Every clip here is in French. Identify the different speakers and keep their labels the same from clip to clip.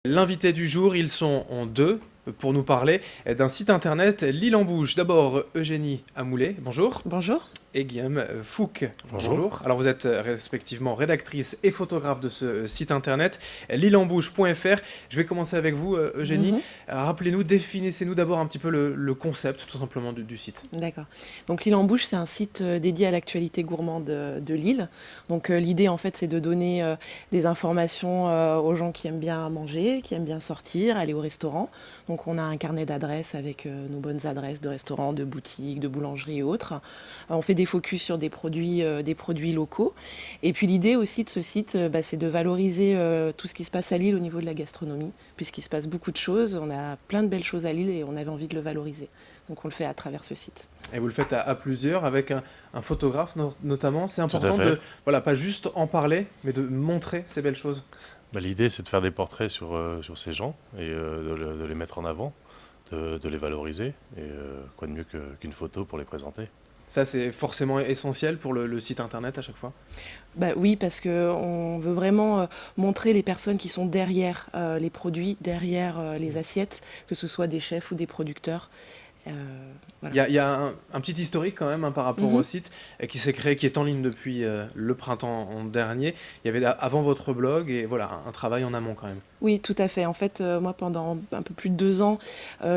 Speaker 1: L'invité du jour, ils sont en deux pour nous parler d'un site internet L'Île en Bouge. D'abord Eugénie Amoulet, bonjour,
Speaker 2: Bonjour.
Speaker 1: et Guillaume Fouque,
Speaker 3: Bonjour.
Speaker 1: bonjour. Alors vous êtes respectivement rédactrice et photographe de ce site internet l'îleenbouge.fr. Je vais commencer avec vous Eugénie.
Speaker 2: Mhm.
Speaker 1: Rappelez-nous, définissez-nous d'abord un petit peu le concept tout simplement du site.
Speaker 2: D'accord. Donc l'île en Bouche, c'est un site dédié à l'actualité gourmande de l'île. Donc l'idée en fait, c'est de donner des informations aux gens qui aiment bien manger, qui aiment bien sortir, aller au restaurant. Donc on a un carnet d'adresses avec nos bonnes adresses de restaurants, de boutiques, de boulangeries et autres. On fait des focus sur des produits locaux. Et puis l'idée aussi de ce site, c'est de valoriser tout ce qui se passe à Lille au niveau de la gastronomie, puisqu'il se passe beaucoup de choses. On a plein de belles choses à Lille et on avait envie de le valoriser. Donc on le fait à travers ce site.
Speaker 1: Et vous le faites à plusieurs, avec un photographe notamment. C'est
Speaker 3: Tout à
Speaker 1: important
Speaker 3: fait.
Speaker 1: de, voilà, pas juste en parler, mais de montrer ces belles choses.
Speaker 3: L'idée, c'est de faire des portraits sur ces gens et de les mettre en avant, de les valoriser. Et quoi de mieux qu'une photo pour les présenter.
Speaker 1: Ça, c'est forcément essentiel pour le site internet à chaque fois.
Speaker 2: Oui, parce qu'on veut vraiment montrer les personnes qui sont derrière les produits, derrière les assiettes, que ce soit des chefs ou des producteurs. Voilà.
Speaker 1: Il y a un petit historique quand même par rapport au
Speaker 2: Mhm.
Speaker 1: site qui s'est créé, qui est en ligne depuis le printemps dernier. Il y avait avant votre blog et voilà un travail en amont quand même.
Speaker 2: Oui, tout à fait. En fait, moi, pendant un peu plus de 2 ans,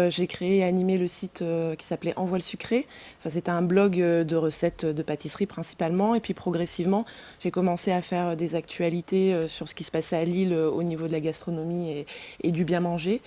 Speaker 2: j'ai créé et animé le site qui s'appelait Envoi le sucré. Enfin, c'était un blog de recettes de pâtisserie principalement. Et puis progressivement, j'ai commencé à faire des actualités sur ce qui se passait à Lille au niveau de la gastronomie et du bien manger.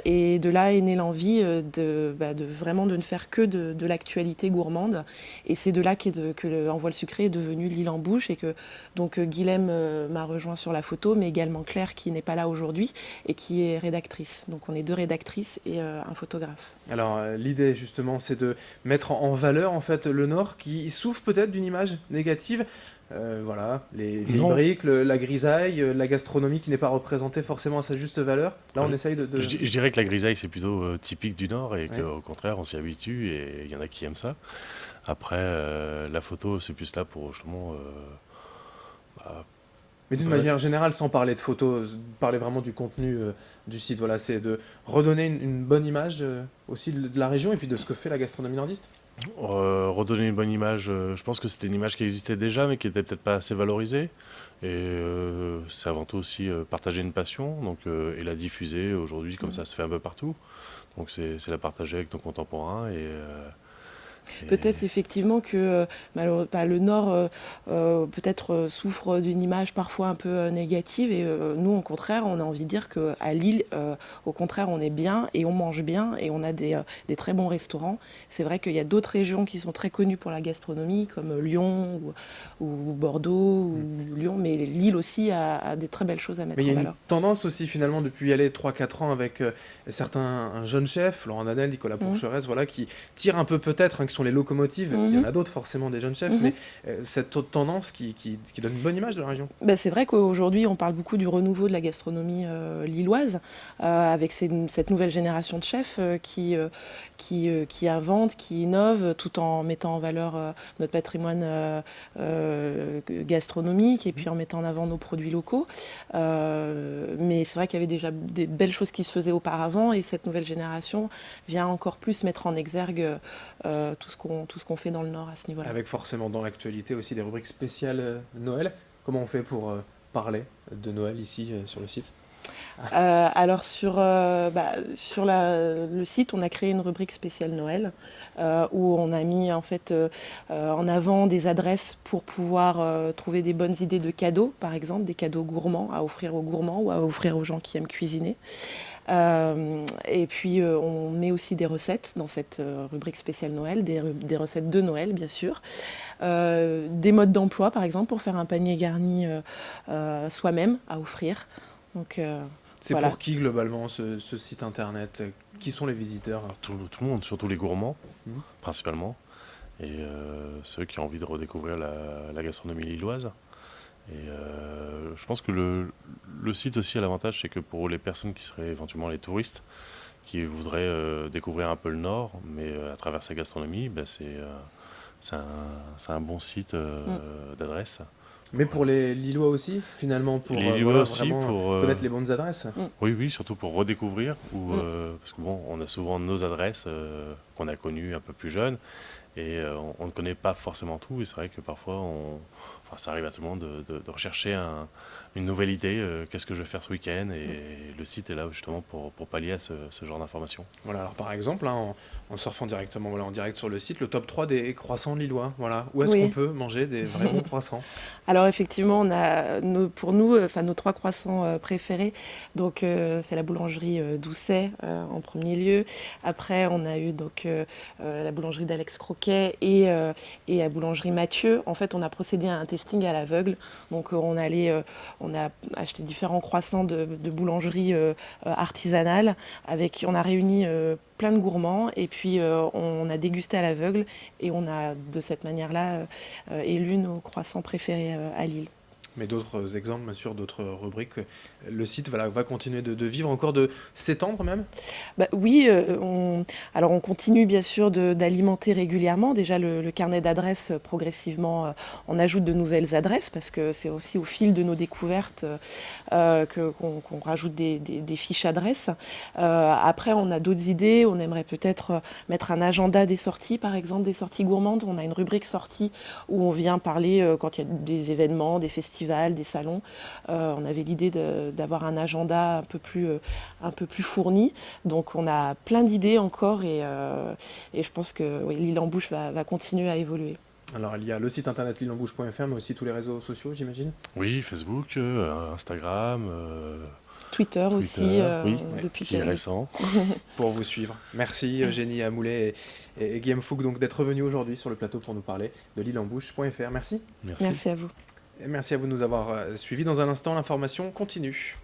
Speaker 2: Et de là est née l'envie de vraiment de ne faire que de l'actualité gourmande. Et c'est de là que Envoi le sucré est devenu L'Île en Bouche et que donc Guilhem m'a rejoint sur la photo, mais également Claire qui n'est pas là aujourd'hui et qui est rédactrice. Donc on est 2 rédactrices et un photographe.
Speaker 1: Alors l'idée justement, c'est de mettre en valeur en fait le Nord qui souffre peut-être d'une image négative. Voilà, les vieilles
Speaker 3: Non.
Speaker 1: briques, la grisaille, la gastronomie qui n'est pas représentée forcément à sa juste valeur. Là, on essaye de...
Speaker 3: Je dirais que la grisaille, c'est plutôt typique du Nord et
Speaker 1: Ouais.
Speaker 3: qu'au contraire, on s'y habitue et il y en a qui aiment ça. Après, la photo, c'est plus là pour justement... bah,
Speaker 1: Mais d'une
Speaker 3: faudrait-
Speaker 1: manière générale, sans parler de photos, parler vraiment du contenu du site, voilà, c'est de redonner une bonne image aussi de la région et puis de ce que fait la gastronomie nordiste.
Speaker 3: redonner une bonne image, je pense que c'était une image qui existait déjà, mais qui était peut-être pas assez valorisée. Et c'est avant tout aussi partager une passion donc, et la diffuser aujourd'hui, comme ça se fait un peu partout. Donc c'est la partager avec nos contemporains.
Speaker 2: Peut-être effectivement que le Nord peut-être souffre d'une image parfois un peu négative et nous au contraire on a envie de dire qu'à Lille au contraire on est bien et on mange bien et on a des très bons restaurants. C'est vrai qu'il y a d'autres régions qui sont très connues pour la gastronomie comme Lyon ou Bordeaux ou Lyon, mais Lille aussi a des très belles choses à
Speaker 1: Mais
Speaker 2: mettre
Speaker 1: il y
Speaker 2: en
Speaker 1: a une
Speaker 2: valeur.
Speaker 1: tendance aussi finalement depuis aller 3-4 ans avec certains jeunes chefs, Laurent Danel, Nicolas
Speaker 2: Mhm.
Speaker 1: Pourcheresse, voilà, qui tirent un peu peut-être, qui sont les locomotives. Il y en
Speaker 2: Mhm.
Speaker 1: a d'autres forcément des jeunes chefs,
Speaker 2: Mhm.
Speaker 1: mais cette autre tendance qui donne une bonne image de la région.
Speaker 2: C'est vrai qu'aujourd'hui, on parle beaucoup du renouveau de la gastronomie lilloise, avec cette nouvelle génération de chefs qui inventent, qui innovent, tout en mettant en valeur notre patrimoine gastronomique et puis en mettant en avant nos produits locaux. Mais c'est vrai qu'il y avait déjà des belles choses qui se faisaient auparavant et cette nouvelle génération vient encore plus mettre en exergue tout ce qu'on fait dans le Nord à ce niveau-là.
Speaker 1: Avec forcément dans l'actualité aussi des rubriques spéciales Noël. Comment on fait pour parler de Noël ici sur le site?
Speaker 2: Alors sur le site, on a créé une rubrique spéciale Noël où on a mis en fait en avant des adresses pour pouvoir trouver des bonnes idées de cadeaux, par exemple des cadeaux gourmands à offrir aux gourmands ou à offrir aux gens qui aiment cuisiner. Et puis on met aussi des recettes dans cette rubrique spéciale Noël, des recettes de Noël bien sûr, des modes d'emploi par exemple pour faire un panier garni soi-même à offrir. Donc
Speaker 1: C'est
Speaker 2: voilà.
Speaker 1: pour qui globalement ce site internet? Qui sont les visiteurs?
Speaker 3: tout le monde, surtout les gourmands,
Speaker 1: Mhm.
Speaker 3: principalement. Et ceux qui ont envie de redécouvrir la gastronomie lilloise. Et je pense que le site aussi a l'avantage, c'est que pour les personnes qui seraient éventuellement les touristes, qui voudraient découvrir un peu le Nord, mais à travers sa gastronomie, c'est un bon site
Speaker 2: Mm.
Speaker 3: d'adresse
Speaker 1: Mais pour les Lillois aussi, finalement, pour
Speaker 3: Les Lillois
Speaker 1: voilà,
Speaker 3: aussi,
Speaker 1: vraiment
Speaker 3: pour...
Speaker 1: connaître les bonnes adresses.
Speaker 3: Oui, oui, surtout pour redécouvrir,
Speaker 2: Mm.
Speaker 3: parce que bon, on a souvent nos adresses qu'on a connues un peu plus jeunes, et on ne connaît pas forcément tout, et c'est vrai que parfois, enfin, ça arrive à tout le monde de rechercher une nouvelle idée, qu'est-ce que je vais faire ce week-end, et le site est là justement pour pallier à ce genre d'informations.
Speaker 1: Voilà, alors par exemple, hein, en surfant directement voilà, en direct sur le site, le top 3 des croissants lillois. Voilà. Où est-ce qu'on
Speaker 2: Oui.
Speaker 1: peut manger des vrais bons croissants?
Speaker 2: Alors effectivement, on a pour nous, enfin nos 3 croissants préférés. Donc c'est la boulangerie Doucet en premier lieu. Après, on a eu donc la boulangerie d'Alex Croquet et la boulangerie Mathieu. En fait, on a procédé à un testing à l'aveugle. Donc on a acheté différents croissants de boulangerie artisanale. On a réuni plein de gourmands et puis on a dégusté à l'aveugle et on a de cette manière-là élu nos croissants préférés à Lille.
Speaker 1: Mais d'autres exemples, bien sûr, d'autres rubriques. Le site voilà, va continuer de vivre, encore de s'étendre même.
Speaker 2: Bah, oui, alors on continue bien sûr d'alimenter régulièrement. Déjà le carnet d'adresses, progressivement, on ajoute de nouvelles adresses parce que c'est aussi au fil de nos découvertes qu'on rajoute des fiches adresses. Après, on a d'autres idées. On aimerait peut-être mettre un agenda des sorties, par exemple, des sorties gourmandes. On a une rubrique sortie où on vient parler quand il y a des événements, des festivals, des salons. On avait l'idée d'avoir un agenda un peu plus fourni. Donc on a plein d'idées encore et je pense que oui, L'Île en Bouche va continuer à évoluer.
Speaker 1: Alors, il y a le site internet lilembouche.fr, mais aussi tous les réseaux sociaux, j'imagine.
Speaker 3: Oui, Facebook, Instagram,
Speaker 2: Twitter aussi,
Speaker 3: Twitter, oui,
Speaker 2: depuis
Speaker 3: qui est
Speaker 2: quelques...
Speaker 3: récent.
Speaker 1: Pour vous suivre. Merci Eugénie Amoulet et Guillaume Fouque donc d'être venus aujourd'hui sur le plateau pour nous parler de lilembouche.fr. Merci.
Speaker 3: Merci.
Speaker 2: Merci à vous.
Speaker 1: Et merci à vous de nous avoir suivis. Dans un instant, l'information continue.